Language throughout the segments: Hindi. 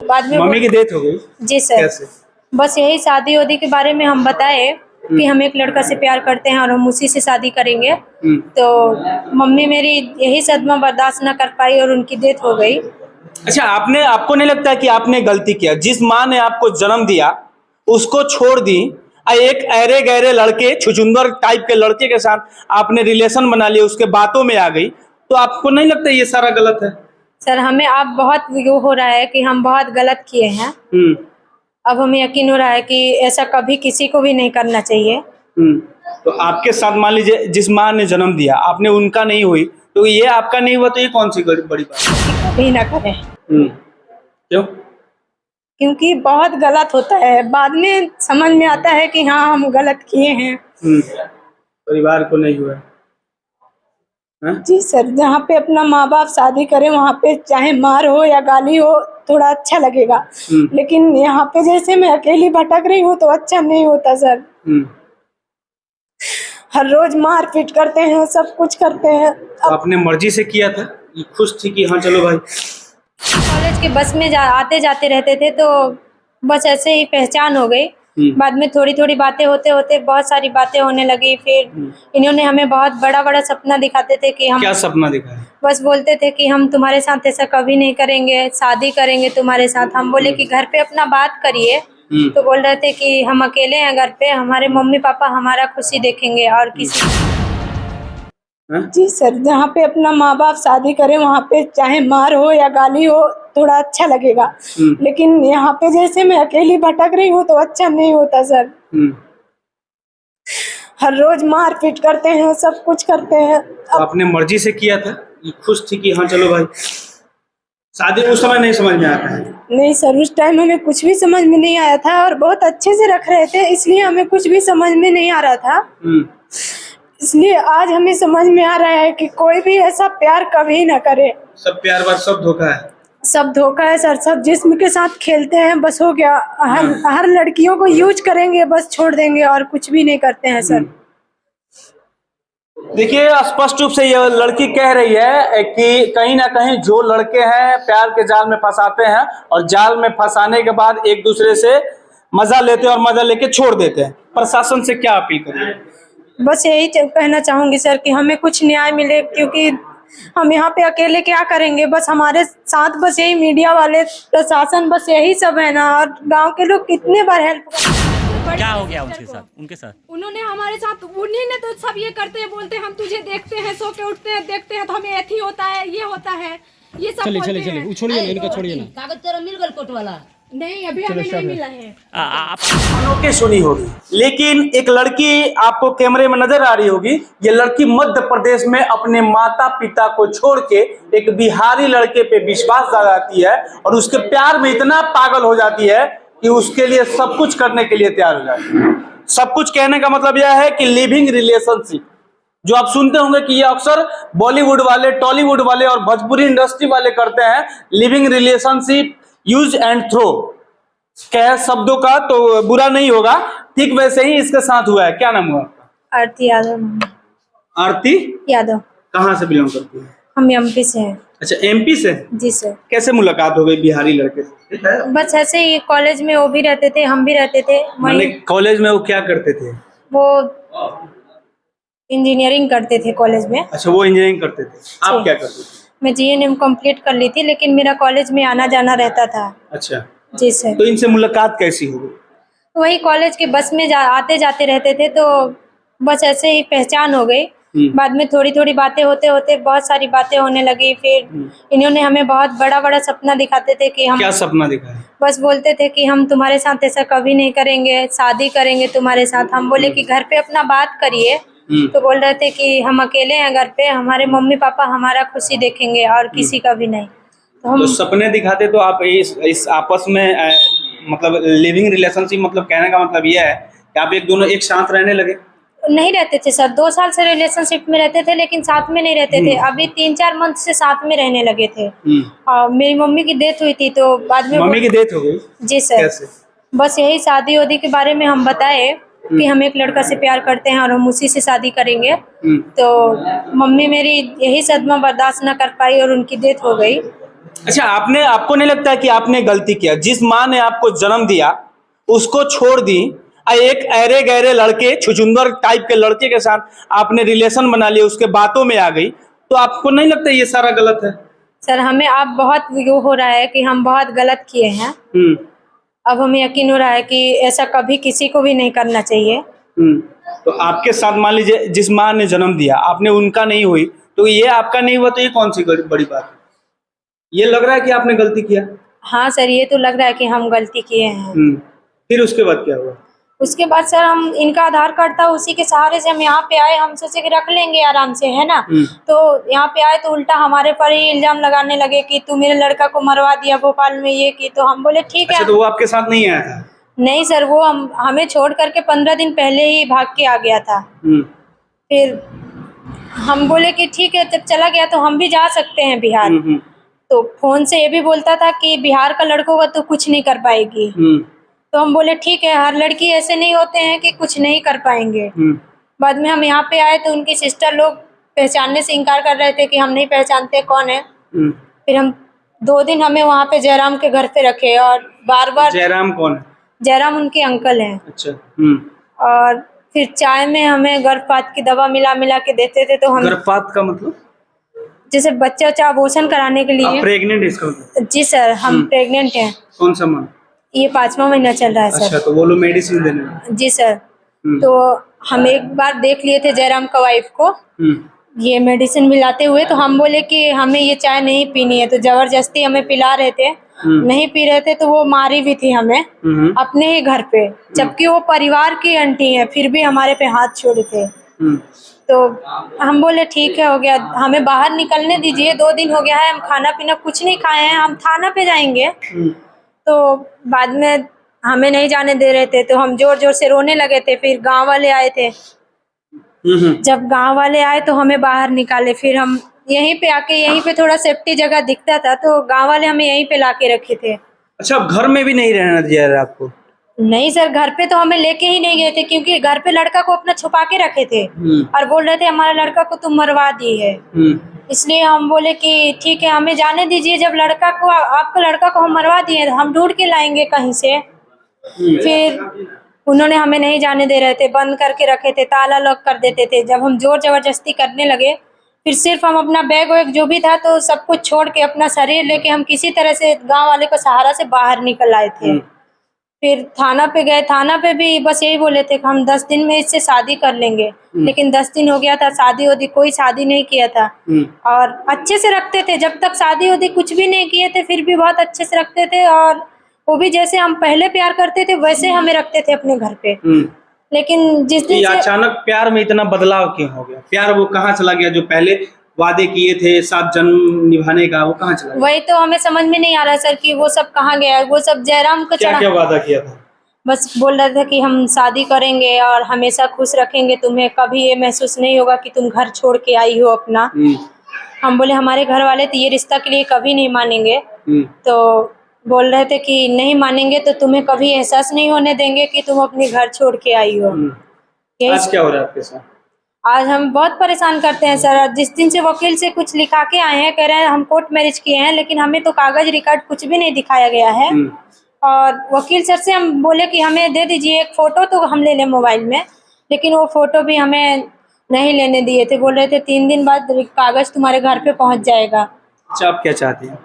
बाद में मम्मी की डेथ हो गई। जी सर। कैसे? बस यही शादी वादी के बारे में हम बताए कि हम एक लड़का से प्यार करते हैं और हम उसी से शादी करेंगे। तो मम्मी मेरी यही सदमा बर्दाश्त न कर पाई और उनकी डेथ हो गई। अच्छा, आपको नहीं लगता कि आपने गलती किया? जिस माँ ने आपको जन्म दिया उसको छोड़ दी, एक अरे गहरे लड़के, छुछुंदर टाइप के लड़के के साथ आपने रिलेशन बना लिया, उसके बातों में आ गई, तो आपको नहीं लगता ये सारा गलत है? सर हमें अब बहुत वो हो रहा है कि हम बहुत गलत किए हैं। अब हमें यकीन हो रहा है कि ऐसा कभी किसी को भी नहीं करना चाहिए। तो आपके साथ मान लीजिए जिस माँ ने जन्म दिया, आपने उनका नहीं हुई, तो ये आपका नहीं हुआ, तो ये कौन सी बड़ी बात है? कभी ना करें। क्यों? क्योंकि बहुत गलत होता है, बाद में समझ में आता है कि हाँ हम गलत किए हैं। परिवार को नहीं हुआ है? जी सर, जहाँ पे अपना माँ बाप शादी करे वहाँ पे चाहे मार हो या गाली हो थोड़ा अच्छा लगेगा, लेकिन यहाँ पे जैसे मैं अकेली भटक रही हूँ तो अच्छा नहीं होता सर। हर रोज मार पीट करते हैं, सब कुछ करते हैं। तो आपने मर्जी से किया था? खुश थी कि हाँ चलो भाई? कॉलेज के बस में आते जाते रहते थे तो बस ऐसे ही पहचान हो गई। बाद में थोड़ी थोड़ी बातें होते होते बहुत सारी बातें होने लगी। फिर इन्होंने हमें बहुत बड़ा बड़ा सपना दिखाते थे कि हम। क्या सपना दिखाया? बस बोलते थे कि हम तुम्हारे साथ ऐसा कभी नहीं करेंगे, शादी करेंगे तुम्हारे साथ। हम बोले कि घर पे अपना बात करिए, तो बोल रहे थे कि हम अकेले हैं घर पे, हमारे मम्मी पापा हमारा खुशी देखेंगे और किसी। जी सर, जहाँ पे अपना माँ बाप शादी करे वहाँ पे चाहे मार हो या गाली हो थोड़ा अच्छा लगेगा, लेकिन यहाँ पे जैसे मैं अकेली भटक रही हूँ तो अच्छा नहीं होता सर। हर रोज मार पीट करते हैं, सब कुछ करते हैं। तो आपने मर्जी से किया था? खुश थी कि हाँ चलो भाई? शादी उस समय नहीं समझ में आता है? नहीं सर, उस टाइम हमें कुछ भी समझ में नहीं आया था और बहुत अच्छे से रख रहे थे, इसलिए हमें कुछ भी समझ में नहीं आ रहा था। इसलिए आज हमें समझ में आ रहा है कि कोई भी ऐसा प्यार कभी ना करे। सब प्यार बार सब धोखा है। सब धोखा है सर, सब जिस्म के साथ खेलते हैं, बस हो गया। हर लड़कियों को यूज करेंगे, बस छोड़ देंगे और कुछ भी नहीं करते हैं सर। देखिए, स्पष्ट रूप से ये लड़की कह रही है कि कहीं ना कहीं जो लड़के हैं प्यार के जाल में फंसाते हैं और जाल में फंसाने के बाद एक दूसरे से मजा लेते हैं और मजा लेके छोड़ देते हैं। प्रशासन से क्या अपील करेंगे? बस यही कहना चाहूंगी सर कि हमें कुछ न्याय मिले, क्योंकि हम यहाँ पे अकेले क्या करेंगे। बस हमारे साथ बस यही मीडिया वाले, प्रशासन, बस यही सब है ना, और गांव के लोग कितने बार हेल्प। क्या हो गया उनके साथ? उन्होंने हमारे साथ, उन्हीं ने तो सब ये करते हैं, बोलते हैं हम तुझे देखते हैं, सो के उठते हैं, देखते हैं तो हमें ऐसी होता है, ये होता है, ये सब बोलते हैं। चलिए छोड़िए ना, इनका छोड़िए ना। कागज तेरा मिल गया कोर्ट वाला? नहीं, अभी हमें नहीं मिला है। अनोखे सुनी होगी, लेकिन एक लड़की आपको कैमरे में नजर आ रही होगी। ये लड़की मध्य प्रदेश में अपने माता पिता को छोड़ के एक बिहारी लड़के पे विश्वास जताती है और उसके प्यार में इतना पागल हो जाती है कि उसके लिए सब कुछ करने के लिए तैयार हो जाती है। सब कुछ कहने का मतलब यह है कि लिविंग रिलेशनशिप, जो आप सुनते होंगे कि ये अक्सर बॉलीवुड वाले, टॉलीवुड वाले और भोजपुरी इंडस्ट्री वाले करते हैं, living relationship, use and throw. कह शब्दों का तो बुरा नहीं होगा, ठीक वैसे ही इसके साथ हुआ है। क्या नाम हुआ? आरती यादव। आरती यादव। कहाँ से बिलोंग करती है? हम एमपी से हैं। अच्छा, एमपी से? जी सर। कैसे मुलाकात हो गई बिहारी लड़के से? बस ऐसे ही, कॉलेज में वो भी रहते थे, हम भी रहते थे। मैंने कॉलेज में वो क्या करते थे? वो इंजीनियरिंग करते थे कॉलेज में। अच्छा, वो इंजीनियरिंग करते थे, आप क्या करते थे? मैं जीएनएम कंप्लीट कर ली थी, लेकिन मेरा कॉलेज में आना जाना रहता था। अच्छा जी सर। तो इनसे मुलाकात कैसी हो गई? वही कॉलेज के बस में आते जाते रहते थे तो बस ऐसे ही पहचान हो गई। बाद में थोड़ी थोड़ी बातें होते होते बहुत सारी बातें होने लगी। फिर इन्होंने हमें बहुत बड़ा बड़ा सपना दिखाते थे कि हम। क्या सपना दिखाया? बस बोलते थे कि हम तुम्हारे साथ ऐसा कभी नहीं करेंगे, शादी करेंगे तुम्हारे साथ। हम बोले कि घर पे अपना बात करिए, तो बोल रहे थे कि हम अकेले हैं घर पे, हमारे मम्मी पापा हमारा खुशी देखेंगे और किसी का भी नहीं। तो सपने दिखाते तो आप इस आपस में मतलब लिविंग रिलेशनशिप, मतलब कहने का मतलब यह है कि आप एक दोनों एक साथ रहने लगे? नहीं रहते थे सर, 2 साल से रिलेशनशिप में रहते थे, लेकिन साथ में नहीं रहते थे। अभी 3-4 मंथ से साथ में रहने लगे थे। और मेरी मम्मी की डेथ हुई थी तो बाद में। मम्मी की डेथ हो गई? जी सर। कैसे? बस यही शादी वादी के बारे में हम बताए कि हम एक लड़का से प्यार करते हैं और हम उसी से शादी करेंगे। तो मम्मी मेरी यही सदमा बर्दाश्त न कर पाई और उनकी डेथ हो गई। अच्छा, आपको नहीं लगता है कि आपने गलती किया? जिस माँ ने आपको जन्म दिया उसको छोड़ दी, एक अरे गहरे लड़के, छुछुंदर टाइप के लड़के के साथ आपने रिलेशन बना लिया, उसके बातों में आ गई, तो आपको नहीं लगता ये सारा गलत है? सर हमें अब बहुत वो हो रहा है कि हम बहुत गलत किए हैं। अब हमें यकीन हो रहा है कि ऐसा कभी किसी को भी नहीं करना चाहिए। तो आपके साथ मान लीजिए जिस माँ ने जन्म दिया, आपने उनका नहीं हुई, तो ये आपका नहीं हुआ, तो ये कौन सी बड़ी बात है? ये लग रहा है कि आपने गलती किया? हाँ सर, ये तो लग रहा है कि हम गलती किए हैं। फिर उसके बाद क्या हुआ? उसके बाद सर हम, इनका आधार कार्ड था, उसी के सहारे से हम यहाँ पे आए। हम सोचे कि रख लेंगे आराम से, है ना। तो यहाँ पे आए तो उल्टा हमारे पर ही इल्जाम लगाने लगे कि तू मेरे लड़का को मरवा दिया भोपाल में, ये की। तो हम बोले ठीक है। अच्छा, तो वो आपके साथ नहीं आया था? नहीं सर, वो हमें छोड़ करके 15 दिन पहले ही भाग के आ गया था। फिर हम बोले कि ठीक है, जब चला गया तो हम भी जा सकते हैं बिहार। तो फोन से ये भी बोलता था कि बिहार का लड़कों का तो कुछ नहीं कर पाएगी। तो हम बोले ठीक है, हर लड़की ऐसे नहीं होते हैं कि कुछ नहीं कर पाएंगे। बाद में हम यहाँ पे आए तो उनकी सिस्टर लोग पहचानने से इनकार कर रहे थे कि हम नहीं पहचानते कौन है। फिर हम 2 दिन हमें वहाँ पे जयराम के घर पे रखे और बार बार। जयराम कौन है? जयराम उनके अंकल हैं। अच्छा। और फिर चाय में हमें गर्भपात की दवा मिला के देते थे। तो हम, गर्भपात का मतलब? जैसे बच्चा अबॉर्शन कराने के लिए। प्रेग्नेंट इसका मतलब? जी सर, हम प्रेग्नेंट हैं। कौन सा माह? ये 5वां महीना चल रहा है सर। अच्छा, तो वो लोग मेडिसिन देने? जी सर। तो हम एक बार देख लिए थे जयराम का वाइफ को ये मेडिसिन मिलाते हुए। तो हम बोले कि हमें ये चाय नहीं पीनी है, तो जबरदस्ती हमें पिला रहे थे। नहीं पी रहे थे तो वो मारी भी थी हमें अपने ही घर पे, जबकि वो परिवार की आंटी है, फिर भी हमारे पे हाथ छोड़े थे। तो हम बोले ठीक है, हो गया, हमें बाहर निकलने दीजिए। 2 दिन हो गया है, हम खाना पीना कुछ नहीं खाए हैं, हम थाना पे जाएंगे। तो बाद में हमें नहीं जाने दे रहे थे, तो हम जोर जोर से रोने लगे थे। फिर गांव वाले आए थे। जब गांव वाले आए तो हमें बाहर निकाले। फिर हम यहीं पे आके, यहीं पे थोड़ा सेफ्टी जगह दिखता था तो गांव वाले हमें यहीं पे लाके रखे थे। अच्छा, अब घर में भी नहीं रहना दिया है आपको? नहीं सर, घर पे तो हमें लेके ही नहीं गए थे, क्योंकि घर पे लड़का को अपना छुपा के रखे थे और बोल रहे थे हमारे लड़का को तुम मरवा दी है। इसलिए हम बोले कि ठीक है, हमें जाने दीजिए। जब लड़का को, आपका लड़का को हम मरवा दिए तो हम ढूंढ के लाएंगे कहीं से। फिर उन्होंने हमें नहीं जाने दे रहे थे, बंद करके रखे थे, ताला लॉक कर देते थे। जब हम जोर जबरदस्ती करने लगे, फिर सिर्फ हम अपना बैग वैग जो भी था तो सब कुछ छोड़ के, अपना शरीर लेके हम किसी तरह से गांव वाले को सहारा से बाहर निकल आए थे। फिर थाना पे गए। थाना पे भी बस यही बोले थे कि हम 10 दिन में इससे शादी कर लेंगे। लेकिन 10 दिन हो गया था, शादी होती कोई शादी नहीं किया था। और अच्छे से रखते थे, जब तक शादी होती कुछ भी नहीं किए थे, फिर भी बहुत अच्छे से रखते थे। और वो भी जैसे हम पहले प्यार करते थे वैसे हमें रखते थे अपने घर पे। लेकिन जिस दिन से अचानक प्यार में इतना बदलाव क्यों हो गया? प्यार वो कहाँ चला गया जो पहले वादे किए थे साथ जन्म निभाने का, वो कहाँ चला गया? वही तो हमें समझ में नहीं आ रहा सर कि वो सब कहाँ गया है। वो सब जयराम को क्या क्या वादा किया था? बस बोल रहे थे कि हम शादी करेंगे और हमेशा खुश रखेंगे तुम्हें, कभी ये महसूस नहीं होगा कि तुम घर छोड़ के आई हो अपना। हम बोले हमारे घर वाले तो ये रिश्ता के लिए कभी नहीं मानेंगे। तो बोल रहे थे कि नहीं मानेंगे तो तुम्हें कभी एहसास नहीं होने देंगे कि तुम अपने घर छोड़ के आई हो। आज क्या हो रहा है आपके साथ? आज हम बहुत परेशान करते हैं सर। जिस दिन से वकील से कुछ लिखा के आए हैं, कह रहे हैं हम कोर्ट मैरिज किए हैं, लेकिन हमें तो कागज रिकॉर्ड कुछ भी नहीं दिखाया गया है। और वकील सर से हम बोले कि हमें दे दीजिए एक फोटो तो हम ले लें मोबाइल में, लेकिन वो फोटो भी हमें नहीं लेने दिए थे। बोल रहे थे 3 दिन बाद कागज तुम्हारे घर पे पहुंच जाएगा। अच्छा, आप क्या चाहते हैं?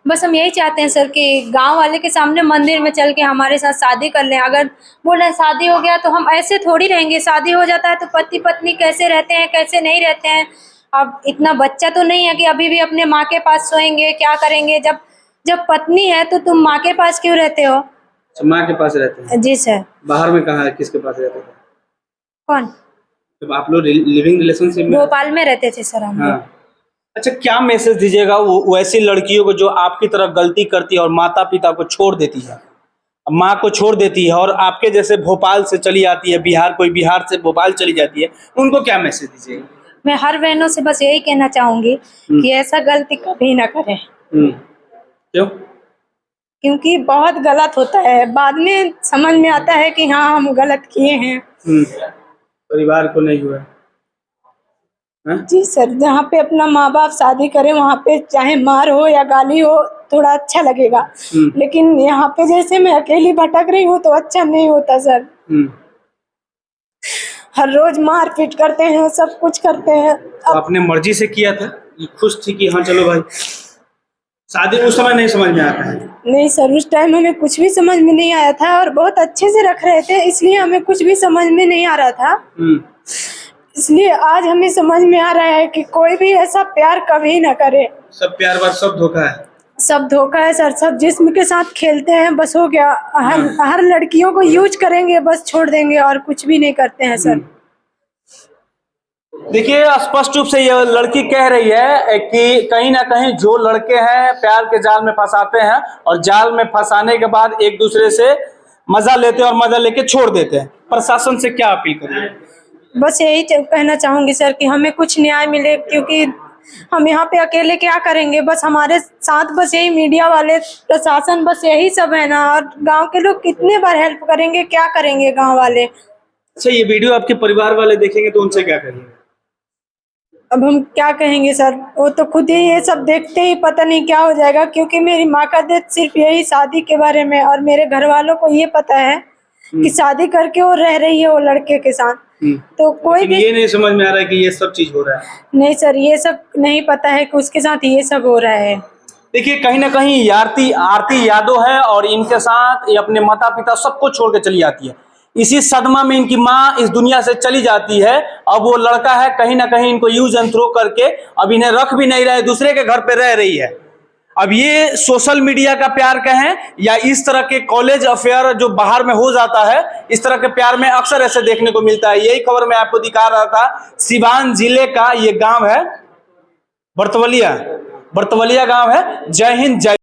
बस हम यही चाहते हैं सर कि गांव वाले के सामने मंदिर में चल के हमारे साथ शादी कर लें। अगर बोल रहे शादी हो गया तो हम ऐसे थोड़ी रहेंगे, शादी हो जाता है तो पति पत्नी कैसे रहते हैं कैसे नहीं रहते हैं। अब इतना बच्चा तो नहीं है कि अभी भी अपने माँ के पास सोएंगे, क्या करेंगे। जब पत्नी है तो तुम माँ के पास क्यों रहते हो? माँ के पास रहते हैं? जी सर। बाहर में कहाँ, किसके पास रहते थे? कौन? तो आप लोग लिविंग रिलेशनशिप में? भोपाल में रहते थे सर हम। हाँ। अच्छा, क्या मैसेज दीजिएगा वो वैसी लड़कियों को जो आपकी तरह गलती करती है और माता पिता को छोड़ देती है, माँ को छोड़ देती है, और आपके जैसे भोपाल से चली आती है बिहार, कोई बिहार से भोपाल चली जाती है, उनको क्या मैसेज दीजिएगा? मैं हर बहनों से बस यही कहना चाहूंगी कि ऐसा गलती कभी ना करें। क्यों? क्योंकि बहुत गलत होता है, बाद में समझ में आता है कि हाँ हम गलत किए हैं। परिवार को नहीं हुआ। जी सर, जहाँ पे अपना माँ बाप शादी करे वहाँ पे चाहे मार हो या गाली हो थोड़ा अच्छा लगेगा, लेकिन यहाँ पे जैसे मैं अकेली भटक रही हूँ तो अच्छा नहीं होता सर। हर रोज मार पीट करते हैं, सब कुछ करते हैं। तो आपने मर्जी से किया था, खुश थी कि हाँ चलो भाई, शादी उस समय नहीं समझ में आता है? नहीं सर, उस टाइम हमें कुछ भी समझ में नहीं आया था और बहुत अच्छे से रख रहे थे, इसलिए हमें कुछ भी समझ में नहीं आ रहा था। इसलिए आज हमें समझ में आ रहा है कि कोई भी ऐसा प्यार कभी ना करे। सब प्यार बार सब धोखा है, सब धोखा है सर। सब जिस्म के साथ खेलते हैं, बस हो गया। हर लड़कियों को यूज करेंगे, बस छोड़ देंगे और कुछ भी नहीं करते हैं सर। देखिए, स्पष्ट रूप से ये लड़की कह रही है कि कहीं ना कहीं जो लड़के हैं प्यार के जाल में फंसाते हैं और जाल में फंसाने के बाद एक दूसरे से मजा लेते हैं और मजा लेके छोड़ देते हैं। प्रशासन से क्या अपील करेंगे? बस यही कहना चाहूंगी सर कि हमें कुछ न्याय मिले, क्योंकि हम यहाँ पे अकेले क्या करेंगे। बस हमारे साथ बस यही मीडिया वाले, प्रशासन, बस यही सब है ना। और गांव के लोग कितने बार हेल्प करेंगे, क्या करेंगे गांव वाले। अच्छा, ये वीडियो आपके परिवार वाले देखेंगे तो उनसे क्या करेंगे? अब हम क्या कहेंगे सर, वो तो खुद ही ये सब देखते ही पता नहीं क्या हो जाएगा। क्योंकि मेरी माँ का डेथ सिर्फ यही शादी के बारे में, और मेरे घर वालों को ये पता है कि शादी करके वो रह रही है वो लड़के के साथ। तो कोई भी ये नहीं समझ में आ रहा है कि ये सब चीज हो रहा है। नहीं सर, ये सब नहीं पता है कि उसके साथ ये सब हो रहा है। देखिए, कहीं ना कहीं आरती यादव है और इनके साथ ये अपने माता पिता सबको छोड़ के चली जाती है। इसी सदमा में इनकी माँ इस दुनिया से चली जाती है। अब वो लड़का है कहीं ना कहीं इनको यूज एंड थ्रो करके अब इन्हें रख भी नहीं रहे, दूसरे के घर पे रह रही है। अब ये सोशल मीडिया का प्यार कहें या इस तरह के कॉलेज अफेयर जो बाहर में हो जाता है, इस तरह के प्यार में अक्सर ऐसे देखने को मिलता है। यही खबर मैं आपको दिखा रहा था। सिवान जिले का ये गांव है बरतवलिया गांव है। जय हिंद, जय